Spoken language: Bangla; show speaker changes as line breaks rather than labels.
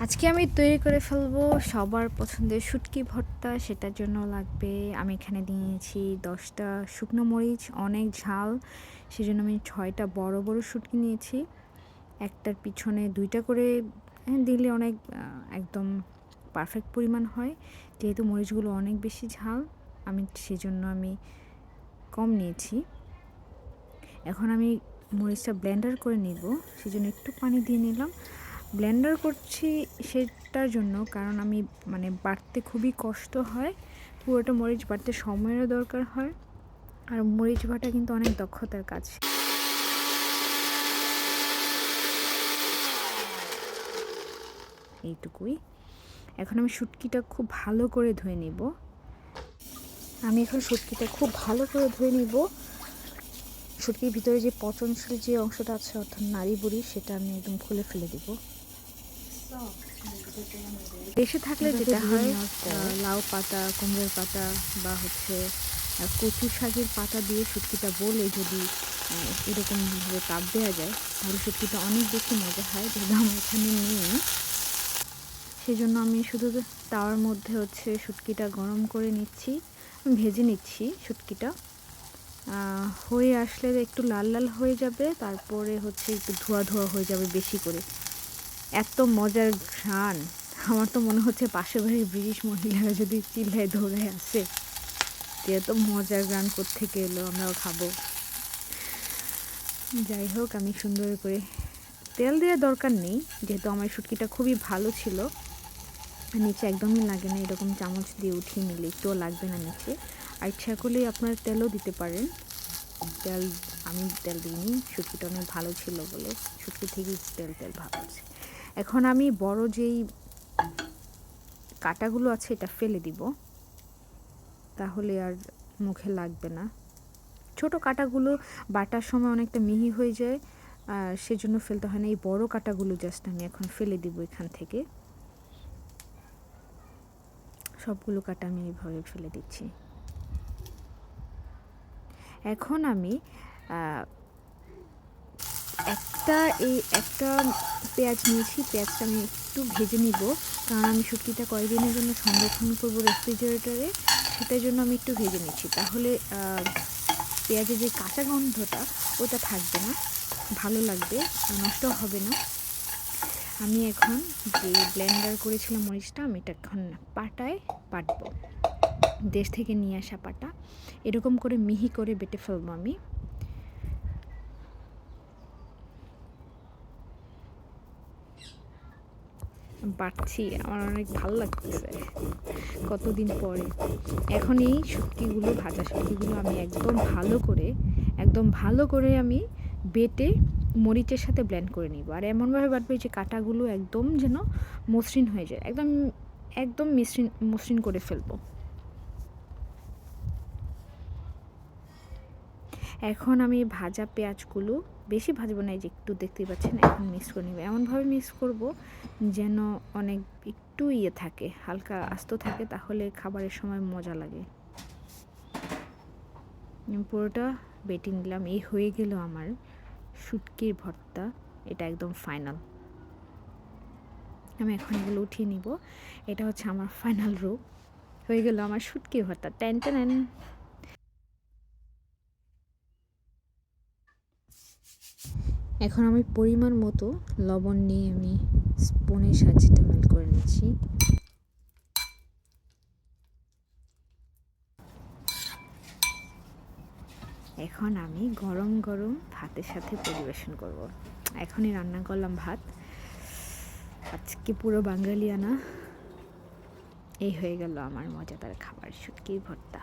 আজকে আমি তৈরি করে ফেলবো সবার পছন্দের শুটকি ভর্তা। সেটার জন্য লাগবে, আমি এখানে নিয়েছি 10টা শুকনো মরিচ, অনেক ঝাল, সেজন্য আমি 6টা বড় বড় শুটকি নিয়েছি। একটার পিছনে 2টা করে দিলে অনেক একদম পারফেক্ট পরিমাণ হয়। যেহেতু মরিচগুলো অনেক বেশি ঝাল, সেজন্য আমি কম নিয়েছি। এখন আমি মরিচটা ব্লেন্ডার করে নিব, সেজন্য একটু পানি দিয়ে নিলাম। ব্লেন্ডার করছি সেটার জন্য কারণ আমি বাটতে খুবই কষ্ট হয়, পুরোটা মরিচ বাটতে সময়েরও দরকার হয়, আর মরিচ বাটা কিন্তু অনেক দক্ষতার কাজ। এইটুকুই। এখন আমি শুটকিটা খুব ভালো করে ধুয়ে নিব। খুব ভালো করে ধুয়ে নিব। শুটকির ভিতরে যে পচনশীল যে অংশটা আছে, অর্থাৎ নাড়ি বুড়ি, সেটা আমি একদম খুলে ফেলে দিব। দেশে থাকলে যেটা হয়, লাউ পাতা, কুমড়োর পাতা বা কচু শাকের পাতা দিয়ে শুটকিটা বলে যদি এরকমভাবে তাপ দেওয়া যায়, তাহলে শুটকিটা অনেক বেশি মজা হয়। যেহেতু আমার এখানে নেই, সেজন্য আমি শুধু তাওয়ার মধ্যে শুটকিটা গরম করে নিচ্ছি, ভেজে নিচ্ছি। শুটকিটা হয়ে আসলে একটু লাল লাল হয়ে যাবে, তারপরে একটু ধোয়া ধোয়া হয়ে যাবে বেশি করে। এত মজার ঘ্রাণ! আমার তো মনে হচ্ছে পাশের বাড়ির ব্রিটিশ মহিলারা যদি চিল্লায় দৌড়ে আসে যে এত মজার ঘ্রাণ কোত্থেকে এলো, আমরাও খাবো। যাই হোক, আমি সুন্দর করে, তেল দেওয়ার দরকার নেই যেহেতু আমার শুটকিটা খুবই ভালো ছিল, নিচে একদমই লাগে না। এরকম চামচ দিয়ে উঠিয়ে নিলে একটুও লাগবে না নিচে। আর ইচ্ছা করলে আপনার তেলও দিতে পারেন। আমি তেল দিইনি, শুটকিটা অনেক ভালো ছিল বলে। শুটকি থেকেই তেল তেল ভাব আছে। এখন আমি বড় যেই কাঁটাগুলো আছে এটা ফেলে দিব, তাহলে আর মুখে লাগবে না। ছোট কাঁটাগুলো বাটার সময় অনেকটা মিহি হয়ে যায়, আর সেজন্য ফেলতে হয় না। এই বড় কাঁটাগুলো জাস্ট আমি এখন ফেলে দিব এখান থেকে। সবগুলো কাঁটা আমি এইভাবে ফেলে দিচ্ছি। এখন আমি একটা পেঁয়াজ নিয়েছি। পেঁয়াজটা আমি একটু ভেজে নিব, কারণ আমি শুটকিটা কয়েকদিনের জন্য সংরক্ষণ করব রেফ্রিজারেটরে। সেটার জন্য আমি একটু ভেজে নিচ্ছি, তাহলে পেঁয়াজের যে কাঁচা গন্ধটা ওটা থাকবে না, ভালো লাগবে, নষ্ট হবে না। আমি এখন যে ব্লেন্ডার করেছিলাম মরিচটা, আমি এটা এখন পাটায় বাটবো। দেশ থেকে নিয়ে আসা পাটা, এরকম করে মিহি করে বেটে ফেলবো। আমি বাটছি, আমার অনেক ভালো লাগতেছে কতদিন পরে। এখন এই ভাজা শুটকিগুলো আমি একদম ভালো করে আমি বেটে মরিচের সাথে ব্লেন্ড করে নিব। আর এমনভাবে বাটবে যে কাঁটাগুলো একদম যেন মসৃণ হয়ে যায়, একদম একদম মসৃণ করে ফেলবো। এখন আমি ভাজা পেঁয়াজগুলো বেশি ভাজবো না, এই যে একটু দেখতেই পাচ্ছেন, এখন মিক্স করে নেব। এমনভাবে মিক্স করব যেন অনেক একটু থাকে, হালকা আস্ত থাকে, তাহলে খাবারের সময় মজা লাগে। পুরোটা বেটে নিলাম। এই হয়ে গেল আমার শুটকির ভর্তা। এটা একদম ফাইনাল। আমি এখন এগুলো উঠিয়ে নিব। এটা হচ্ছে আমার ফাইনাল রূপ। হয়ে গেল আমার শুটকি ভর্তা। Ten ten. এখন আমি পরিমাণ মতো লবণ নিয়ে আমি স্পুনের সাহায্যে মেল্ট করে নিচ্ছি। এখন আমি গরম গরম ভাতের সাথে পরিবেশন করব। এখনই রান্না করলাম ভাত, আজকে পুরো বাঙালিয়ানা। এই হয়ে গেল আমার মজাদার খাবার, শুটকির ভর্তা।